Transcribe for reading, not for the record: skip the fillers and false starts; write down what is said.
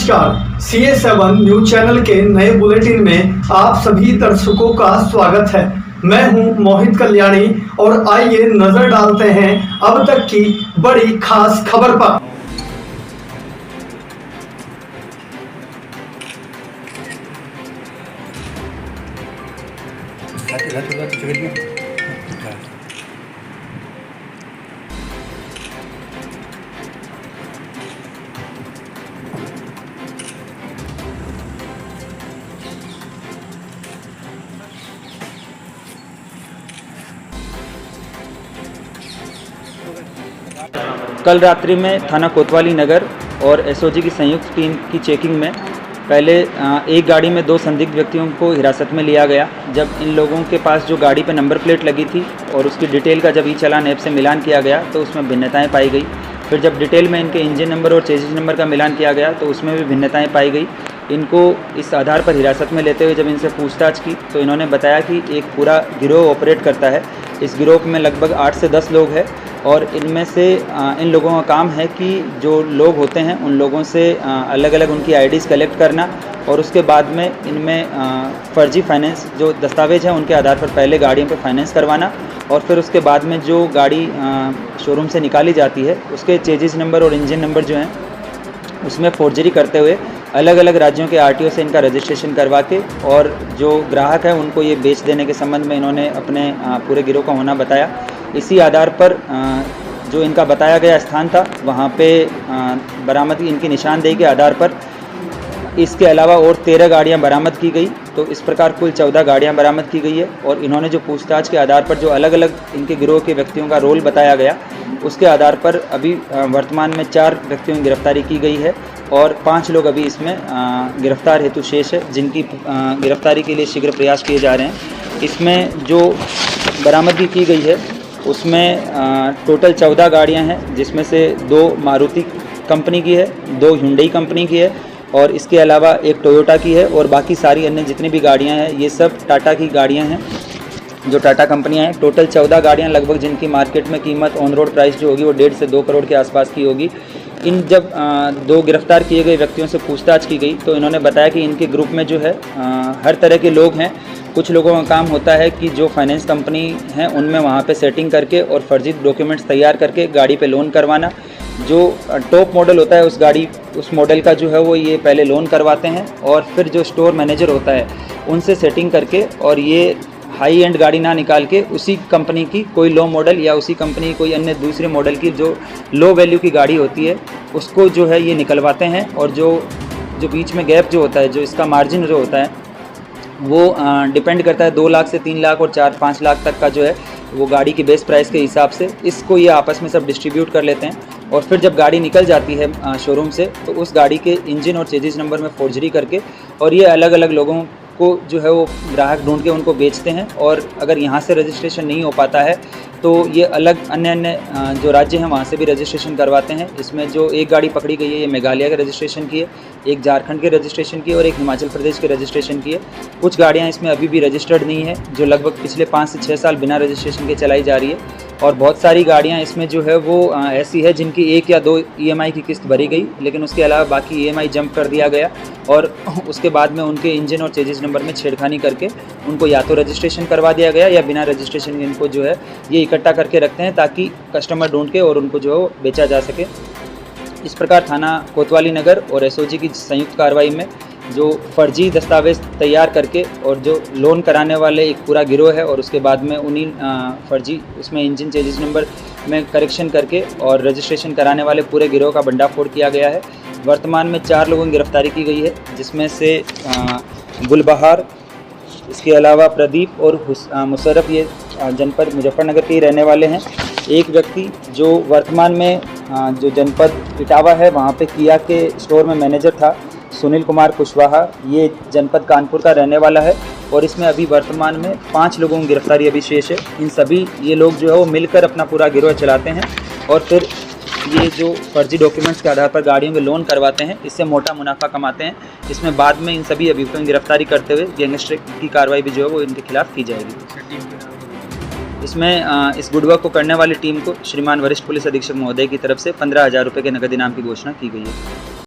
नमस्कार, CA7 news channel के नए बुलेटिन में आप सभी दर्शकों का स्वागत है। मैं हूं मोहित कल्याणी और आइए नजर डालते हैं अब तक की बड़ी खास खबर पर। कल रात्रि में थाना कोतवाली नगर और एसओजी की संयुक्त टीम की चेकिंग में पहले एक गाड़ी में 2 संदिग्ध व्यक्तियों को हिरासत में लिया गया। जब इन लोगों के पास जो गाड़ी पे नंबर प्लेट लगी थी और उसकी डिटेल का जब ई-चालान ऐप से मिलान किया गया तो उसमें भिन्नताएं पाई गई। फिर जब डिटेल में इनके इंजन नंबर और चेसिस नंबर का मिलान किया गया तो उसमें भी भिन्नताएं पाई गई। इनको इस आधार पर हिरासत में लेते हुए जब इनसे पूछताछ की तो इन्होंने बताया कि एक पूरा गिरोह ऑपरेट करता है। इस गिरोह में लगभग 8 से 10 लोग हैं और इनमें से इन लोगों का काम है कि जो लोग होते हैं उन लोगों से अलग अलग उनकी आईडीज़ कलेक्ट करना और उसके बाद में इनमें फर्जी फाइनेंस जो दस्तावेज हैं उनके आधार पर पहले गाड़ियों पर फाइनेंस करवाना और फिर उसके बाद में जो गाड़ी शोरूम से निकाली जाती है उसके चेजिस नंबर और इंजन नंबर जो हैं उसमें फोर्जरी करते हुए अलग अलग राज्यों के आरटीओ से इनका रजिस्ट्रेशन करवा के और जो ग्राहक है उनको ये बेच देने के संबंध में इन्होंने अपने पूरे गिरोह का होना बताया। इसी आधार पर जो इनका बताया गया स्थान था वहाँ पे बरामदगी इनकी निशानदेही के आधार पर इसके अलावा और 13 गाड़ियाँ बरामद की गई। तो इस प्रकार कुल 14 गाड़ियाँ बरामद की गई है और इन्होंने जो पूछताछ के आधार पर जो अलग अलग इनके गिरोह के व्यक्तियों का रोल बताया गया उसके आधार पर अभी वर्तमान में 4 व्यक्तियों की गिरफ्तारी की गई है और 5 लोग अभी इसमें गिरफ्तार हेतु शेष है जिनकी गिरफ्तारी के लिए शीघ्र प्रयास किए जा रहे हैं। इसमें जो बरामदगी की गई है उसमें टोटल 14 गाड़ियां हैं जिसमें से 2 मारुति कंपनी की है, 2 हुंडई कंपनी की है और इसके अलावा एक टोयोटा की है और बाकी सारी अन्य जितनी भी गाड़ियां हैं ये सब टाटा की गाड़ियां हैं जो टाटा कंपनियां हैं। टोटल 14 गाड़ियां लगभग जिनकी मार्केट में कीमत ऑन रोड प्राइस जो होगी वो 1.5 से 2 करोड़ के आसपास की होगी। इन जब 2 गिरफ्तार किए गए व्यक्तियों से पूछताछ की गई तो इन्होंने बताया कि इनके ग्रुप में जो है हर तरह के लोग हैं। कुछ लोगों का काम होता है कि जो फाइनेंस कंपनी हैं उनमें वहाँ पे सेटिंग करके और फर्जी डॉक्यूमेंट्स तैयार करके गाड़ी पे लोन करवाना। जो टॉप मॉडल होता है उस मॉडल का जो है वो ये पहले लोन करवाते हैं और फिर जो स्टोर मैनेजर होता है उनसे सेटिंग करके और ये हाई एंड गाड़ी ना निकाल के उसी कंपनी की कोई लो मॉडल या उसी कंपनी की कोई अन्य दूसरे मॉडल की जो लो वैल्यू की गाड़ी होती है उसको जो है ये निकलवाते हैं और जो बीच में गैप जो होता है जो इसका मार्जिन जो होता है वो डिपेंड करता है 2 लाख से 3 लाख और 4-5 लाख तक का जो है वो गाड़ी की बेस प्राइस के हिसाब से इसको ये आपस में सब डिस्ट्रीब्यूट कर लेते हैं और फिर जब गाड़ी निकल जाती है शोरूम से तो उस गाड़ी के इंजन और चेजिस नंबर में फोर्जरी करके और ये अलग अलग लोगों को जो है वो ग्राहक ढूंढ के उनको बेचते हैं और अगर यहाँ से रजिस्ट्रेशन नहीं हो पाता है तो ये अलग अन्य जो राज्य हैं वहाँ से भी रजिस्ट्रेशन करवाते हैं। इसमें जो एक गाड़ी पकड़ी गई है ये मेघालय के रजिस्ट्रेशन की है, एक झारखंड के रजिस्ट्रेशन की है और एक हिमाचल प्रदेश के रजिस्ट्रेशन की है। कुछ गाड़ियाँ इसमें अभी भी रजिस्टर्ड नहीं है जो लगभग पिछले 5 से 6 साल बिना रजिस्ट्रेशन के चलाई जा रही है और बहुत सारी गाड़ियाँ इसमें जो है वो ऐसी है जिनकी 1 या 2 EMI की किस्त भरी गई लेकिन उसके अलावा बाकी EMI जंप कर दिया गया और उसके बाद में उनके इंजन और चेजिस नंबर में छेड़खानी करके उनको या तो रजिस्ट्रेशन करवा दिया गया या बिना रजिस्ट्रेशन के इनको जो है ये इकट्ठा करके रखते हैं ताकि कस्टमर ढूंढ के और उनको जो है बेचा जा सके। इस प्रकार थाना कोतवाली नगर और एसओजी की संयुक्त कार्रवाई में जो फर्जी दस्तावेज तैयार करके और जो लोन कराने वाले एक पूरा गिरोह है और उसके बाद में उन्हीं फर्जी उसमें इंजन चेजिस नंबर में करेक्शन करके और रजिस्ट्रेशन कराने वाले पूरे गिरोह का भंडाफोड़ किया गया है। वर्तमान में 4 लोगों की गिरफ्तारी की गई है जिसमें से गुलबहार, इसके अलावा प्रदीप और मुशर्रफ ये जनपद मुजफ्फरनगर के ही रहने वाले हैं। एक व्यक्ति जो वर्तमान में जो जनपद इटावा है वहाँ पे किया के स्टोर में मैनेजर था, सुनील कुमार कुशवाहा, ये जनपद कानपुर का रहने वाला है और इसमें अभी वर्तमान में 5 लोगों की गिरफ्तारी अभी शेष है। इन सभी ये लोग जो है वो मिलकर अपना पूरा गिरोह चलाते हैं और फिर ये जो फर्जी डॉक्यूमेंट्स के आधार पर गाड़ियों में लोन करवाते हैं इससे मोटा मुनाफा कमाते हैं। इसमें बाद में इन सभी अभियुक्तों की गिरफ्तारी करते हुए गैंगस्टर की कार्रवाई भी जो है वो इनके खिलाफ की जाएगी। इसमें इस गुडवर्क को करने वाली टीम को श्रीमान वरिष्ठ पुलिस अधीक्षक महोदय की तरफ से 15,000 रुपये के नगद इनाम की घोषणा की गई है।